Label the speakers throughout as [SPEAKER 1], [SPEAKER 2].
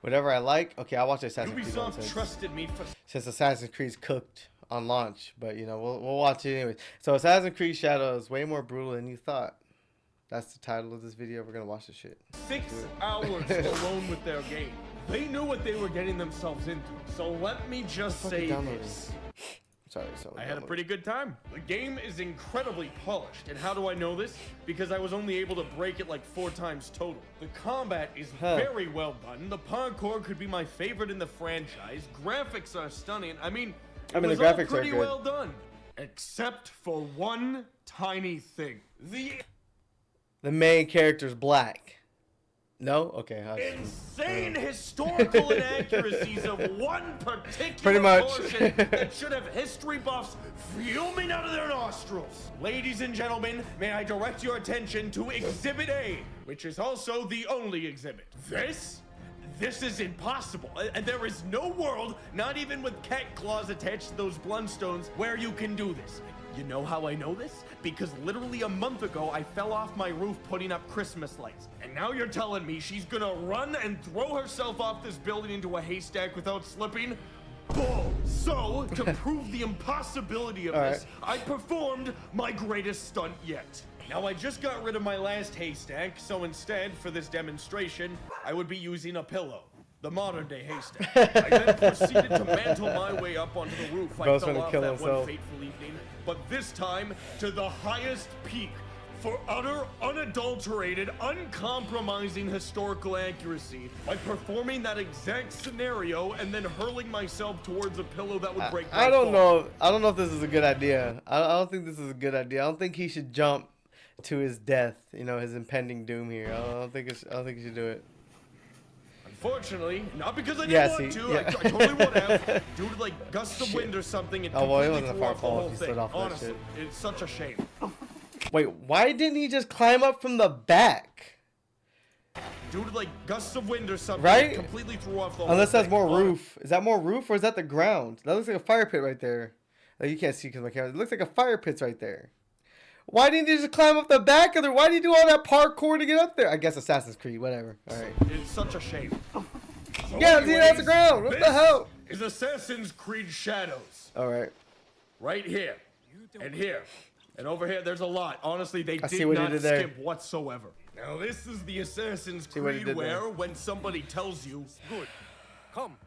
[SPEAKER 1] Whatever I like. Okay, I'll watch Assassin's Creed
[SPEAKER 2] Ubisoft trusted me for
[SPEAKER 1] since Assassin's Creed's cooked on launch, but you know we'll watch it anyways. So Assassin's Creed Shadows way more brutal than you thought. That's the title of this video. We're gonna watch this shit.
[SPEAKER 2] 6 hours alone with their game. They knew what they were getting themselves into. So let me just say this.
[SPEAKER 1] Sorry,
[SPEAKER 2] I had a pretty good time. The game is incredibly polished, and how do I know this? Because I was only able to break it like 4 times total. The combat is very well done. The parkour could be my favorite in the franchise. Graphics are stunning. I mean the graphics are pretty well done, except for one tiny thing.
[SPEAKER 1] The main character's black. No? Okay.
[SPEAKER 2] Insane historical inaccuracies of one particular portion that should have history buffs fuming out of their nostrils. Ladies and gentlemen, may I direct your attention to Exhibit A, which is also the only exhibit. This is impossible, and there is no world, not even with cat claws attached to those Blundstones, where you can do this. You know how I know this? Because literally a month ago, I fell off my roof putting up Christmas lights. And now you're telling me she's gonna run and throw herself off this building into a haystack without slipping? Bull! So, to prove the impossibility of this, I performed my greatest stunt yet. Now, I just got rid of my last haystack, so instead, for this demonstration, I would be using a pillow. The modern-day haystack. I then proceeded to mantle my way up onto the roof. I fell off that one fateful evening, but this time to the highest peak for utter, unadulterated, uncompromising historical accuracy by performing that exact scenario and then hurling myself towards a pillow that would break my fall.
[SPEAKER 1] I don't know if this is a good idea. I don't think this is a good idea. I don't think he should jump to his death. You know, his impending doom here. I don't think he should do it.
[SPEAKER 2] Unfortunately, not because I didn't want to, I totally would have, due to like gusts of wind or something, it completely threw off the whole thing. Honestly, it's such a shame.
[SPEAKER 1] Wait, why didn't he just climb up from the back?
[SPEAKER 2] Due to like gusts of wind or something,
[SPEAKER 1] right?
[SPEAKER 2] It completely threw off the whole
[SPEAKER 1] Unless that's
[SPEAKER 2] thing.
[SPEAKER 1] more roof. Is that more roof or is that the ground? That looks like a fire pit right there. Like, you can't see because my camera. It looks like a fire pit's right there. Why didn't you just climb up the back of there? Why did you do all that parkour to get up there? I guess Assassin's Creed, whatever. All right.
[SPEAKER 2] It's such a shame. So
[SPEAKER 1] yeah, anyways, see, that's the ground. What the hell?
[SPEAKER 2] Is Assassin's Creed Shadows.
[SPEAKER 1] All right.
[SPEAKER 2] Right here. And here. And over here, there's a lot. Honestly, they did not skip whatsoever. Now, this is the Assassin's Creed where, when somebody tells you, good, come,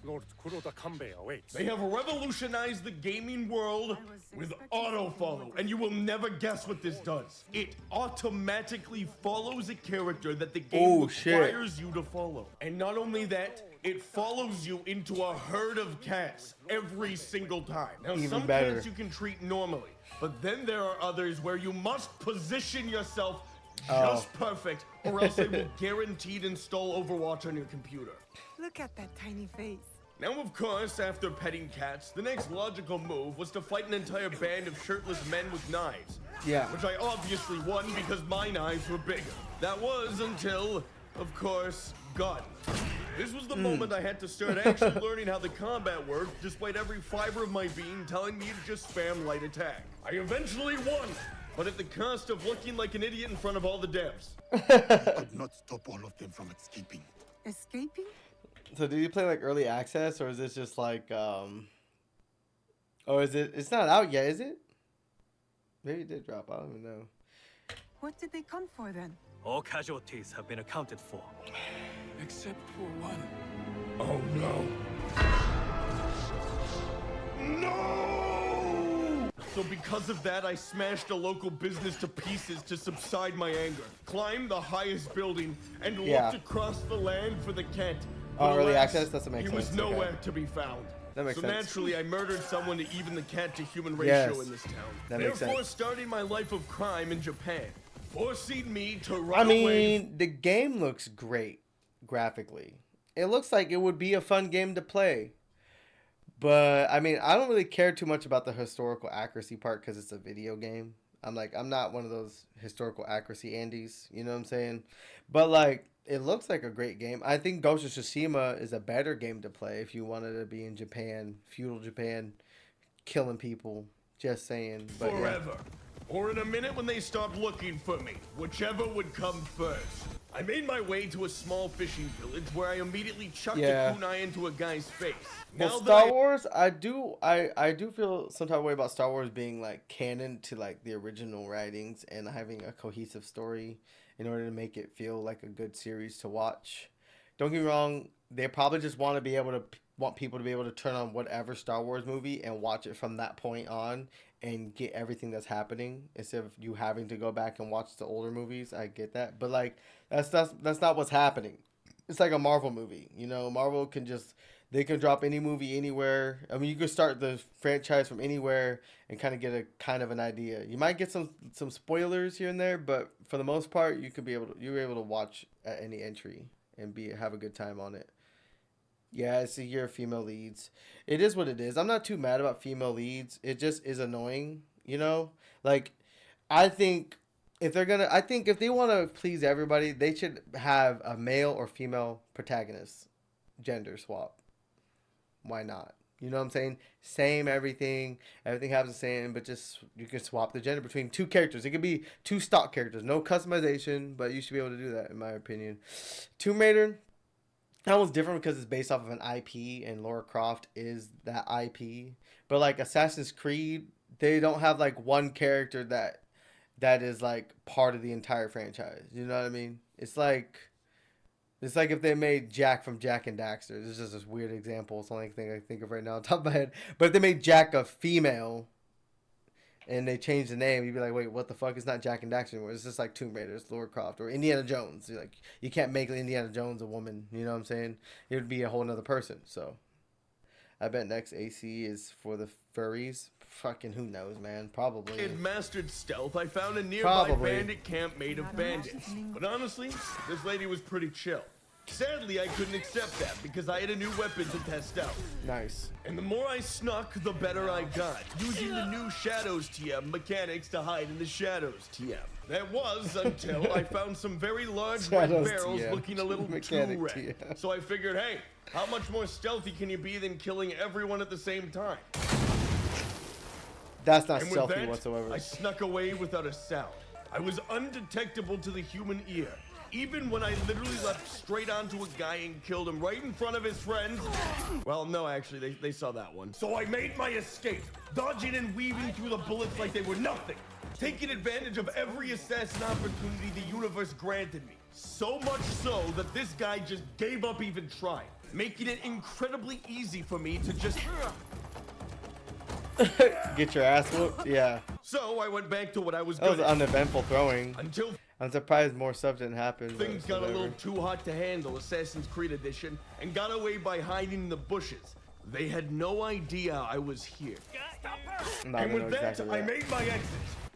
[SPEAKER 2] Lord Kuroda Kanbei awaits. They have revolutionized the gaming world with autofollow, and you will never guess what this does. It automatically follows a character that the game requires you to follow. And not only that, it follows you into a herd of cats every single time. Now, some cats you can treat normally, but then there are others where you must position yourself just perfect, or else they will guaranteed install Overwatch on your computer.
[SPEAKER 3] Look at that tiny face.
[SPEAKER 2] Now, of course, after petting cats, the next logical move was to fight an entire band of shirtless men with knives.
[SPEAKER 1] Yeah.
[SPEAKER 2] Which I obviously won because my knives were bigger. That was until, of course, guns. This was the moment I had to start actually learning how the combat worked, despite every fiber of my being telling me to just spam light attack. I eventually won, but at the cost of looking like an idiot in front of all the devs.
[SPEAKER 4] I could not stop all of them from escaping.
[SPEAKER 3] Escaping?
[SPEAKER 1] So did you play like early access, or is this just like or is it? It's not out yet, is it? Maybe it did drop. I don't even know.
[SPEAKER 3] What did they come for then?
[SPEAKER 5] All casualties have been accounted for,
[SPEAKER 6] except for one.
[SPEAKER 2] Oh no! No! So because of that, I smashed a local business to pieces to subside my anger, climbed the highest building, and looked across the land for the cat.
[SPEAKER 1] Oh, early access? Doesn't make sense.
[SPEAKER 2] He was nowhere to be found.
[SPEAKER 1] That makes sense.
[SPEAKER 2] So naturally, I murdered someone to even the cat-to-human ratio in this town.
[SPEAKER 1] That makes sense.
[SPEAKER 2] Therefore, starting my life of crime in Japan, forcing me to run
[SPEAKER 1] away. I mean,
[SPEAKER 2] away.
[SPEAKER 1] The game looks great graphically. It looks like it would be a fun game to play. But, I mean, I don't really care too much about the historical accuracy part because it's a video game. I'm not one of those historical accuracy Andes. You know what I'm saying? But, like, it looks like a great game. I think Ghost of Tsushima is a better game to play if you wanted to be in Japan, feudal Japan, killing people. Just saying. But
[SPEAKER 2] forever. Or in a minute when they stopped looking for me. Whichever would come first. I made my way to a small fishing village where I immediately chucked
[SPEAKER 1] Yeah.
[SPEAKER 2] a kunai into a guy's face.
[SPEAKER 1] Well,
[SPEAKER 2] Now
[SPEAKER 1] Star
[SPEAKER 2] that
[SPEAKER 1] Wars, I do feel some type of way about Star Wars being like canon to like the original writings and having a cohesive story in order to make it feel like a good series to watch. Don't get me wrong, they probably just want to be able to want people to be able to turn on whatever Star Wars movie and watch it from that point on and get everything that's happening instead of you having to go back and watch the older movies. I get that, but like that's not what's happening. It's like a Marvel movie, you know. Marvel can just they can drop any movie anywhere. I mean, you could start the franchise from anywhere and kind of get a kind of an idea. You might get some spoilers here and there, but for the most part, you're able to watch at any entry and have a good time on it. Yeah, it's a year of female leads. It is what it is. I'm not too mad about female leads. It just is annoying, you know? Like, I think if they want to please everybody, they should have a male or female protagonist gender swap. Why not? You know what I'm saying? Same everything. Everything happens the same, but just you can swap the gender between two characters. It could be two stock characters. No customization, but you should be able to do that, in my opinion. Tomb Raider, that one's different because it's based off of an IP, and Lara Croft is that IP. But like Assassin's Creed, they don't have like one character that is like part of the entire franchise. You know what I mean? It's like if they made Jack from Jack and Daxter. This is just this weird example. It's the only thing I can think of right now on top of my head. But if they made Jack a female and they changed the name, you'd be like, wait, what the fuck? It's not Jack and Daxter anymore. It's just like Tomb Raider, it's Lara Croft, or Indiana Jones. You're like, you can't make Indiana Jones a woman. You know what I'm saying? It would be a whole nother person. So I bet next AC is for the furries. Fucking who knows, man? Probably.
[SPEAKER 2] in mastered stealth, I found a nearby
[SPEAKER 1] Probably.
[SPEAKER 2] bandit camp made of bandits. But honestly, this lady was pretty chill. Sadly, I couldn't accept that because I had a new weapon to test out.
[SPEAKER 1] Nice.
[SPEAKER 2] And the more I snuck, the better I got, using the new Shadows TM mechanics to hide in the Shadows TM. That was until I found some very large red
[SPEAKER 1] Shadows
[SPEAKER 2] barrels
[SPEAKER 1] TM,
[SPEAKER 2] looking a little too
[SPEAKER 1] mechanic
[SPEAKER 2] red.
[SPEAKER 1] TM.
[SPEAKER 2] So I figured, hey, how much more stealthy can you be than killing everyone at the same time?
[SPEAKER 1] That's not
[SPEAKER 2] And with
[SPEAKER 1] stealthy
[SPEAKER 2] that,
[SPEAKER 1] whatsoever.
[SPEAKER 2] I snuck away without a sound. I was undetectable to the human ear. Even when I literally leapt straight onto a guy and killed him right in front of his friends. Well, no, actually, they saw that one. So I made my escape, dodging and weaving through the bullets like they were nothing, taking advantage of every assassin opportunity the universe granted me. So much so that this guy just gave up even trying, making it incredibly easy for me to just...
[SPEAKER 1] Get your ass whooped? Yeah.
[SPEAKER 2] So I went back to what I was
[SPEAKER 1] That was
[SPEAKER 2] good at.
[SPEAKER 1] uneventful throwing.
[SPEAKER 2] Until
[SPEAKER 1] I'm surprised more stuff didn't happen. but
[SPEAKER 2] things got a
[SPEAKER 1] whatever.
[SPEAKER 2] little too hot to handle, Assassin's Creed Edition, and got away by hiding in the bushes. They had no idea I was here.
[SPEAKER 1] No,
[SPEAKER 2] And
[SPEAKER 1] I know
[SPEAKER 2] with that,
[SPEAKER 1] exactly
[SPEAKER 2] I
[SPEAKER 1] that.
[SPEAKER 2] made my exit.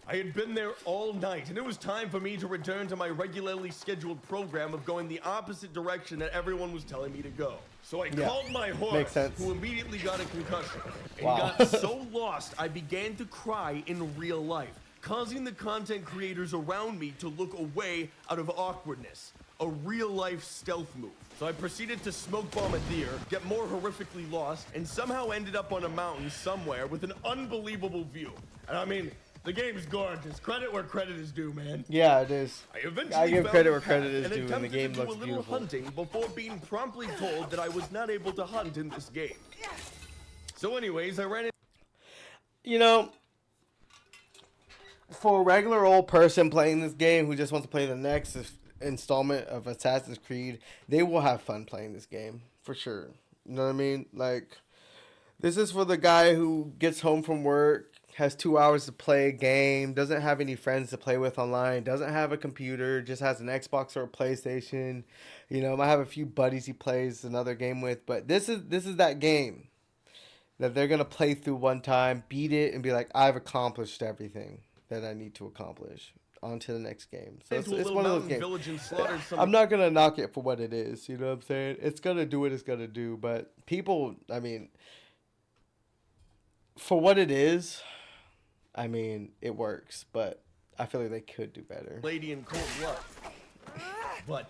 [SPEAKER 2] I had been there all night, and it was time for me to return to my regularly scheduled program of going the opposite direction that everyone was telling me to go. So I called my horse,
[SPEAKER 1] Makes sense.
[SPEAKER 2] who immediately got a concussion, and
[SPEAKER 1] Wow.
[SPEAKER 2] got so lost I began to cry in real life, causing the content creators around me to look away out of awkwardness. A real-life stealth move. So I proceeded to smoke bomb a deer, get more horrifically lost, and somehow ended up on a mountain somewhere with an unbelievable view. And I mean, the game's gorgeous. Credit where credit is due, man.
[SPEAKER 1] Yeah, it is.
[SPEAKER 2] I eventually
[SPEAKER 1] I give
[SPEAKER 2] found
[SPEAKER 1] credit
[SPEAKER 2] a
[SPEAKER 1] where credit is
[SPEAKER 2] path
[SPEAKER 1] due, and the
[SPEAKER 2] attempted
[SPEAKER 1] game
[SPEAKER 2] to do
[SPEAKER 1] looks
[SPEAKER 2] a little
[SPEAKER 1] beautiful.
[SPEAKER 2] hunting before being promptly told that I was not able to hunt in this game. So anyways, I ran in.
[SPEAKER 1] You know, for a regular old person playing this game who just wants to play the next installment of Assassin's Creed, they will have fun playing this game, for sure. You know what I mean? Like, this is for the guy who gets home from work, has 2 hours to play a game, doesn't have any friends to play with online, doesn't have a computer, just has an Xbox or a PlayStation. You know, might have a few buddies he plays another game with, but this is that game that they're gonna play through one time, beat it, and be like, I've accomplished everything that I need to accomplish. On to the next game. So
[SPEAKER 2] Into a
[SPEAKER 1] it's
[SPEAKER 2] little
[SPEAKER 1] one of those
[SPEAKER 2] mountain
[SPEAKER 1] games.
[SPEAKER 2] village and slaughtered some.
[SPEAKER 1] I'm not gonna knock it for what it is. You know what I'm saying? It's gonna do what it's gonna do. But people, I mean, for what it is, I mean, it works. But I feel like they could do better.
[SPEAKER 2] Lady in cold blood. But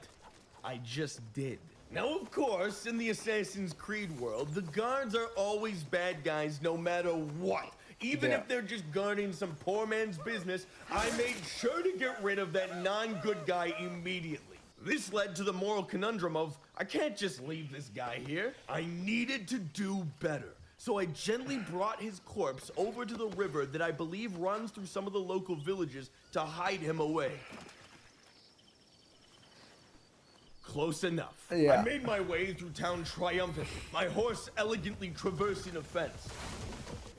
[SPEAKER 2] I just did. Now, of course, in the Assassin's Creed world, the guards are always bad guys no matter what. Even
[SPEAKER 1] Yeah.
[SPEAKER 2] if they're just guarding some poor man's business, I made sure to get rid of that non-good guy immediately. This led to the moral conundrum of, I can't just leave this guy here. I needed to do better. So I gently brought his corpse over to the river that I believe runs through some of the local villages to hide him away. Close enough.
[SPEAKER 1] Yeah.
[SPEAKER 2] I made my way through town triumphant, my horse elegantly traversing a fence.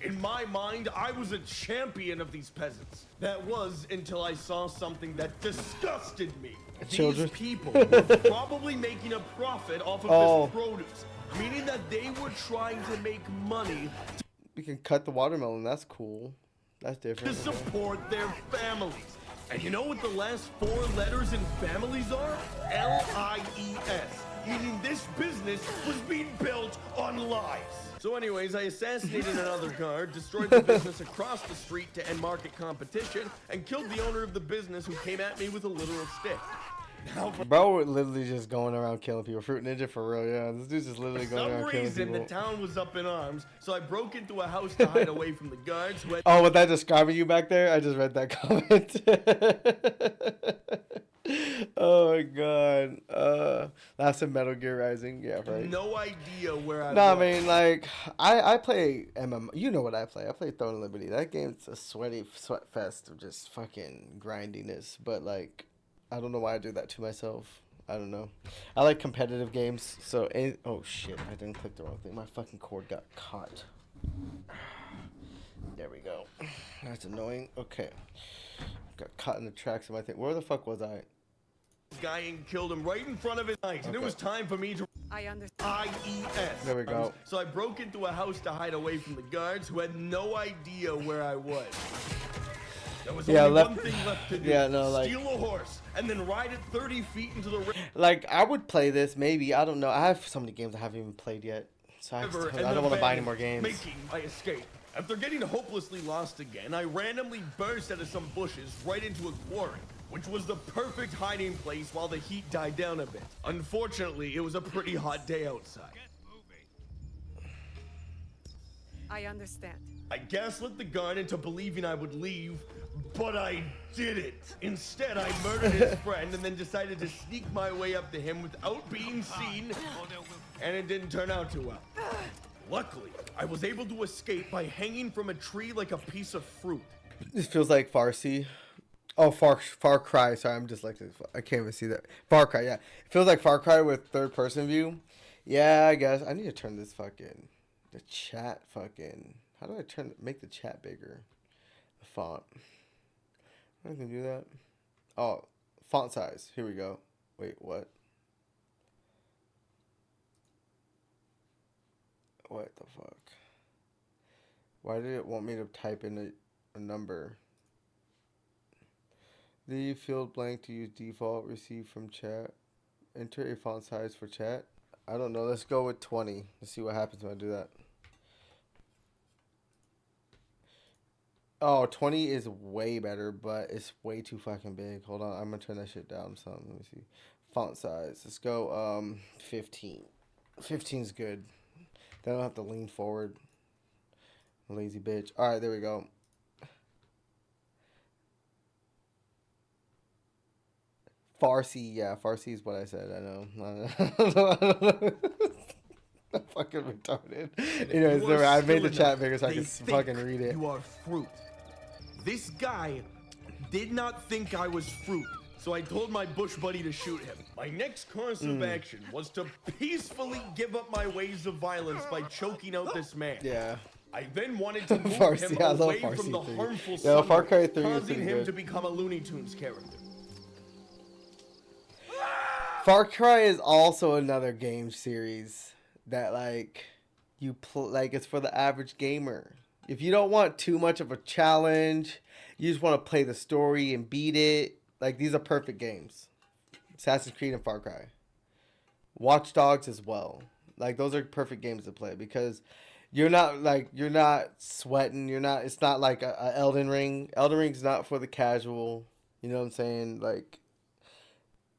[SPEAKER 2] In my mind, I was a champion of these peasants. That was until I saw something that disgusted me.
[SPEAKER 1] Children.
[SPEAKER 2] These people were probably making a profit off of this produce, meaning that they were trying to make money
[SPEAKER 1] We can cut the watermelon. That's cool. That's
[SPEAKER 2] to
[SPEAKER 1] different.
[SPEAKER 2] support their families. And you know what the last 4 letters in families are? L-I-E-S, meaning this business was being built on lies. So anyways, I assassinated another guard, destroyed the business across the street to end market competition, and killed the owner of the business who came at me with a literal stick. Now for
[SPEAKER 1] Bro, we're literally just going around killing people. Fruit Ninja for real, yeah. This dude's just literally going
[SPEAKER 2] some
[SPEAKER 1] around killing
[SPEAKER 2] reason,
[SPEAKER 1] people.
[SPEAKER 2] the town was up in arms, so I broke into a house to hide away from the guards who had
[SPEAKER 1] Oh, was that describing you back there? I just read that comment. Oh my god. That's a Metal Gear Rising. Yeah, right.
[SPEAKER 2] no idea where I
[SPEAKER 1] No, I
[SPEAKER 2] was.
[SPEAKER 1] mean, like, I play MMO. You know what I play. I play Throne of Liberty. That game's a sweaty sweat fest of just fucking grindiness. But, like, I don't know why I do that to myself. I don't know. I like competitive games. So, oh shit. I didn't click the wrong thing. My fucking cord got caught. There we go. That's annoying. Okay. Got caught in the tracks of my thing. Where the fuck was I?
[SPEAKER 2] Guy and killed him right in front of his eyes, and it was time for me to
[SPEAKER 3] I understand.
[SPEAKER 2] I-E-S.
[SPEAKER 1] There we go.
[SPEAKER 2] So I broke into a house to hide away from the guards who had no idea where I was. There was only one thing left to do.
[SPEAKER 1] Yeah, no, like,
[SPEAKER 2] steal a horse and then ride it 30 feet into the river.
[SPEAKER 1] like, I would play this maybe. I don't know. I have so many games I haven't even played yet. So I don't want to buy any more games.
[SPEAKER 2] Making my escape. After getting hopelessly lost again, I randomly burst out of some bushes right into a quarry, which was the perfect hiding place while the heat died down a bit. Unfortunately, it was a pretty hot day outside.
[SPEAKER 3] I understand.
[SPEAKER 2] I gaslit the guard into believing I would leave, but I didn't. Instead, I murdered his friend and then decided to sneak my way up to him without being seen, and it didn't turn out too well. Luckily, I was able to escape by hanging from a tree like a piece of fruit.
[SPEAKER 1] This feels like Farsi. Oh, Far Cry. Sorry, I'm dyslexic. I can't even see that. Far Cry, yeah. It feels like Far Cry with third person view. Yeah, I guess. I need to turn this fucking, the chat fucking, how do I make the chat bigger? The font. I can do that. Oh, font size. Here we go. Wait, what? What the fuck? Why did it want me to type in a number? Leave field blank to use default. Receive from chat. Enter a font size for chat. I don't know. Let's go with 20. Let's see what happens when I do that. Oh, 20 is way better, but it's way too fucking big. Hold on. I'm going to turn that shit down some. Let me see. Font size. Let's go 15. 15 is good. Then I don't have to lean forward. Lazy bitch. All right, there we go. Farsi, yeah, Farsi is what I said. I know. I'm fucking retarded. Anyways, I made the chat bigger so I can fucking read it.
[SPEAKER 2] You are fruit. This guy did not think I was fruit, so I told my bush buddy to shoot him. My next course of action was to peacefully give up my ways of violence by choking out this man.
[SPEAKER 1] Yeah.
[SPEAKER 2] I then wanted to move
[SPEAKER 1] Farsi,
[SPEAKER 2] him
[SPEAKER 1] I love
[SPEAKER 2] away
[SPEAKER 1] Farsi
[SPEAKER 2] from the
[SPEAKER 1] 3.
[SPEAKER 2] harmful
[SPEAKER 1] Yeah, Far Cry 3 is
[SPEAKER 2] causing
[SPEAKER 1] pretty
[SPEAKER 2] him
[SPEAKER 1] good.
[SPEAKER 2] to become a Looney Tunes character.
[SPEAKER 1] Far Cry is also another game series that like like it's for the average gamer. If you don't want too much of a challenge, you just want to play the story and beat it. Like these are perfect games. Assassin's Creed and Far Cry. Watch Dogs as well. Like those are perfect games to play because you're not sweating. It's not like a Elden Ring. Elden Ring's not for the casual. You know what I'm saying? Like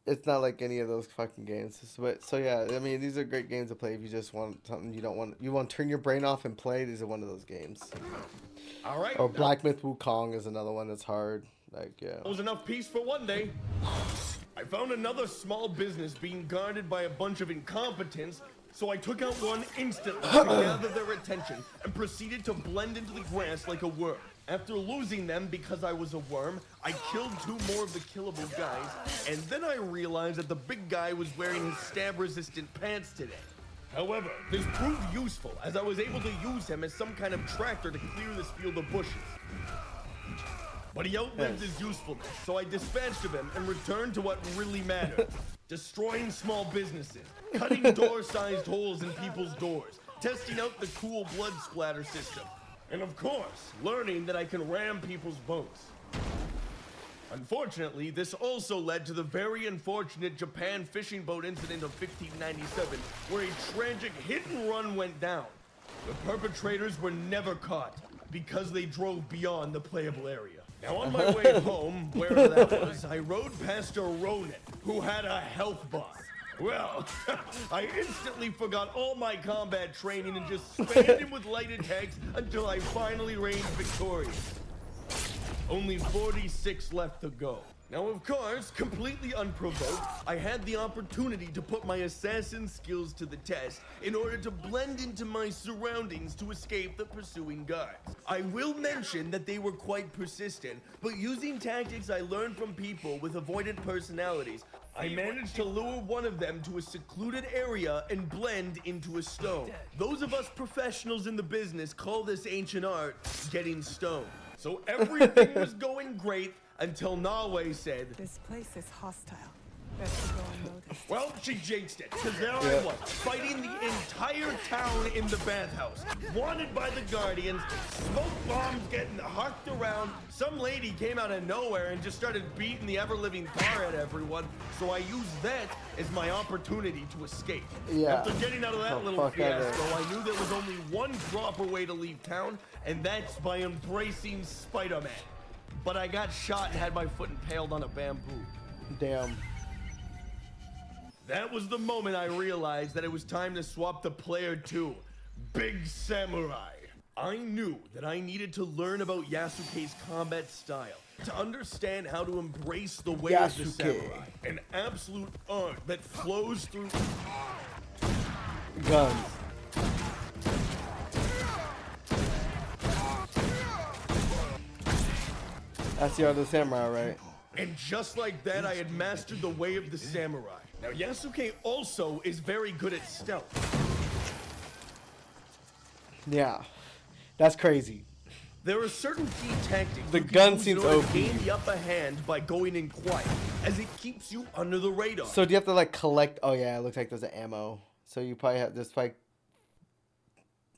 [SPEAKER 1] it's not like any of those fucking games. So yeah, I mean these are great games to play if you just want something you want to turn your brain off and play. These are one of those games.
[SPEAKER 2] All right.
[SPEAKER 1] Or Black Myth Wukong is another one that's hard. Like yeah.
[SPEAKER 2] That was enough peace for one day. I found another small business being guarded by a bunch of incompetents, so I took out one instantly to gather their attention and proceeded to blend into the grass like a worm. After losing them because I was a worm, I killed 2 more of the killable guys, and then I realized that the big guy was wearing his stab-resistant pants today. However, this proved useful as I was able to use him as some kind of tractor to clear this field of bushes. But he outlived his usefulness, so I dispatched of him and returned to what really mattered. Destroying small businesses, cutting door-sized holes in people's doors, testing out the cool blood splatter system, and of course, learning that I can ram people's boats. Unfortunately, this also led to the very unfortunate Japan fishing boat incident of 1597, where a tragic hit-and-run went down. The perpetrators were never caught because they drove beyond the playable area. Now on my way home, wherever that was, I rode past a Ronin who had a health bar. Well, I instantly forgot all my combat training and just spammed him with light attacks until I finally reigned victorious. Only 46 left to go. Now, of course, completely unprovoked, I had the opportunity to put my assassin skills to the test in order to blend into my surroundings to escape the pursuing guards. I will mention that they were quite persistent, but using tactics I learned from people with avoidant personalities, I managed to lure one of them to a secluded area and blend into a stone. Those of us professionals in the business call this ancient art getting stoned. So everything was going great until Nawe said,
[SPEAKER 3] This place is hostile. Best to go unnoticed.
[SPEAKER 2] well, she jinxed it, because there I was, fighting the entire town in the bathhouse, wanted by the Guardians, smoke bombs getting hucked around, some lady came out of nowhere and just started beating the ever-living tar at everyone, so I used that as my opportunity to escape.
[SPEAKER 1] Yeah.
[SPEAKER 2] After getting out of that little fiasco, I knew there was only one proper way to leave town, and that's by embracing Spider-Man. But I got shot and had my foot impaled on a bamboo.
[SPEAKER 1] Damn.
[SPEAKER 2] That was the moment I realized that it was time to swap to player 2, Big Samurai. I knew that I needed to learn about Yasuke's combat style, to understand how to embrace the way of the samurai, an absolute art that flows through
[SPEAKER 1] guns. That's the art of the samurai, right?
[SPEAKER 2] And just like that, I had mastered the way of the samurai. Now, Yasuke also is very good at stealth.
[SPEAKER 1] Yeah, that's crazy.
[SPEAKER 2] There are certain key tactics
[SPEAKER 1] The
[SPEAKER 2] you can
[SPEAKER 1] gun
[SPEAKER 2] use
[SPEAKER 1] seems
[SPEAKER 2] in order to
[SPEAKER 1] OP.
[SPEAKER 2] gain the upper hand by going in quiet, as it keeps you under the radar.
[SPEAKER 1] So do you have to like collect? Oh yeah, it looks like there's an ammo. So you probably have there's like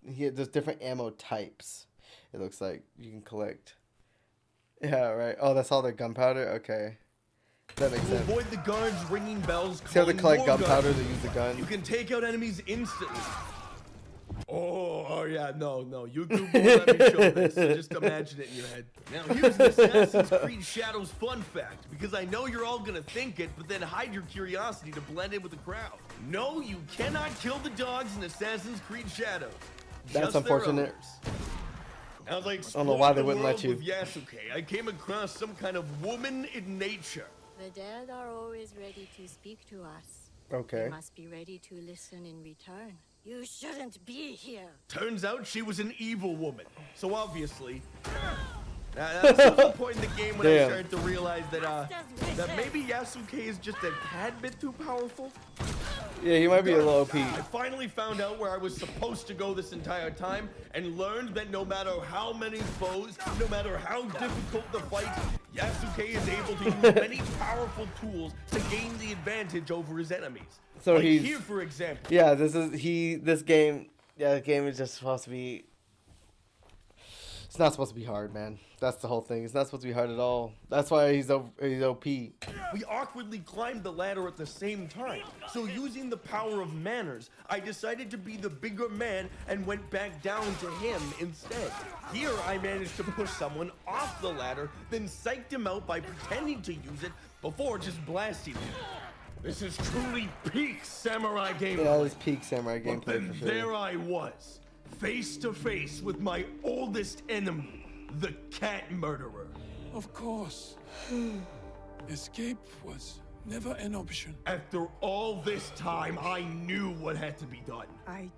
[SPEAKER 1] here there's different ammo types. It looks like you can collect. Yeah, right. Oh, that's all their gunpowder. Okay, that makes
[SPEAKER 2] To
[SPEAKER 1] sense.
[SPEAKER 2] avoid the guards ringing bells,
[SPEAKER 1] See how they
[SPEAKER 2] calling
[SPEAKER 1] collect
[SPEAKER 2] more
[SPEAKER 1] gunpowder
[SPEAKER 2] guards.
[SPEAKER 1] to use the gun?
[SPEAKER 2] You can take out enemies instantly. Oh yeah, no, YouTube won't let me show this. So just imagine it in your head. Now here's an Assassin's Creed Shadows fun fact, because I know you're all gonna think it, but then hide your curiosity to blend in with the crowd. No, you cannot kill the dogs in Assassin's Creed Shadows.
[SPEAKER 1] That's
[SPEAKER 2] Just their
[SPEAKER 1] unfortunate.
[SPEAKER 2] owners. As I
[SPEAKER 1] don't know why they
[SPEAKER 2] explored the
[SPEAKER 1] wouldn't let
[SPEAKER 2] world
[SPEAKER 1] you.
[SPEAKER 2] with Yasuke, I came across some kind of woman in nature.
[SPEAKER 7] The dead are always ready to speak to us.
[SPEAKER 1] Okay.
[SPEAKER 7] You must be ready to listen in return. You shouldn't be here.
[SPEAKER 2] Turns out she was an evil woman. So obviously, that was the point in the game when I
[SPEAKER 1] Damn.
[SPEAKER 2] started to realize that maybe Yasuke is just a tad bit too powerful.
[SPEAKER 1] Yeah, you might be a little OP.
[SPEAKER 2] I finally found out where I was supposed to go this entire time and learned that no matter how many foes, no matter how difficult the fight, Yasuke is able to use many powerful tools to gain the advantage over his enemies.
[SPEAKER 1] So
[SPEAKER 2] like
[SPEAKER 1] he's
[SPEAKER 2] here, for example.
[SPEAKER 1] Yeah, this game. Yeah, the game is just supposed to be. It's not supposed to be hard, man. That's the whole thing. It's not supposed to be hard at all. That's why he's OP.
[SPEAKER 2] We awkwardly climbed the ladder at the same time. So using the power of manners, I decided to be the bigger man and went back down to him instead. Here I managed to push someone off the ladder, then psyched him out by pretending to use it before just blasting him. This is truly peak samurai gameplay.
[SPEAKER 1] Yeah, it's peak samurai
[SPEAKER 2] But
[SPEAKER 1] gameplay
[SPEAKER 2] then
[SPEAKER 1] for sure.
[SPEAKER 2] there I was, face to face with my oldest enemy, the cat murderer.
[SPEAKER 6] Of course. Escape was Never an option.
[SPEAKER 2] After all this time, I knew what had to be done.
[SPEAKER 3] I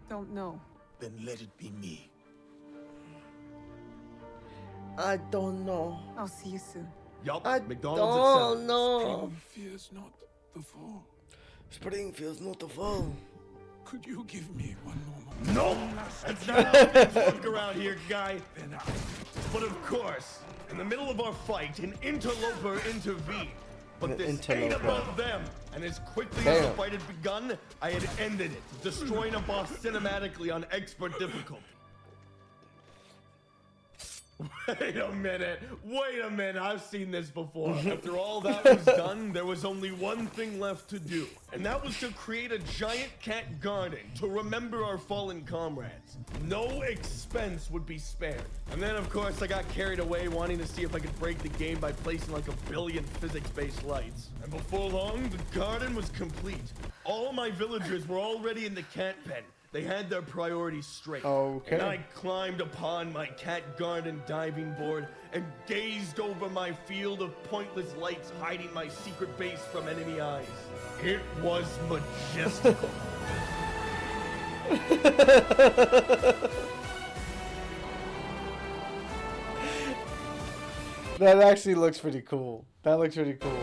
[SPEAKER 3] don't know.
[SPEAKER 4] Then let it be me.
[SPEAKER 1] I don't know.
[SPEAKER 3] I'll see you soon.
[SPEAKER 2] Yup,
[SPEAKER 1] I
[SPEAKER 2] McDonald's
[SPEAKER 1] don't
[SPEAKER 2] at 7.
[SPEAKER 1] know.
[SPEAKER 6] Spring fears not the fall.
[SPEAKER 1] Spring feels not the fall.
[SPEAKER 6] Could you give me one more moment?
[SPEAKER 2] No, that's not how things work around here, guy.
[SPEAKER 6] Then
[SPEAKER 2] But of course, in the middle of our fight, an interloper intervened. But
[SPEAKER 1] An
[SPEAKER 2] this ain't
[SPEAKER 1] interloper.
[SPEAKER 2] about them. And as quickly as
[SPEAKER 1] Damn.
[SPEAKER 2] the fight had begun, I had ended it, destroying a boss cinematically on expert difficulty. Wait a minute, I've seen this before. After all that was done, there was only one thing left to do, and that was to create a giant cat garden to remember our fallen comrades. No expense would be spared. And then of course I got carried away wanting to see if I could break the game by placing like 1 billion physics-based lights. And before long, the garden was complete. All my villagers were already in the cat pen. They had their priorities straight.
[SPEAKER 1] Okay.
[SPEAKER 2] And I climbed upon my cat garden diving board and gazed over my field of pointless lights hiding my secret base from enemy eyes. It was majestical.
[SPEAKER 1] That actually looks pretty cool. That looks pretty cool.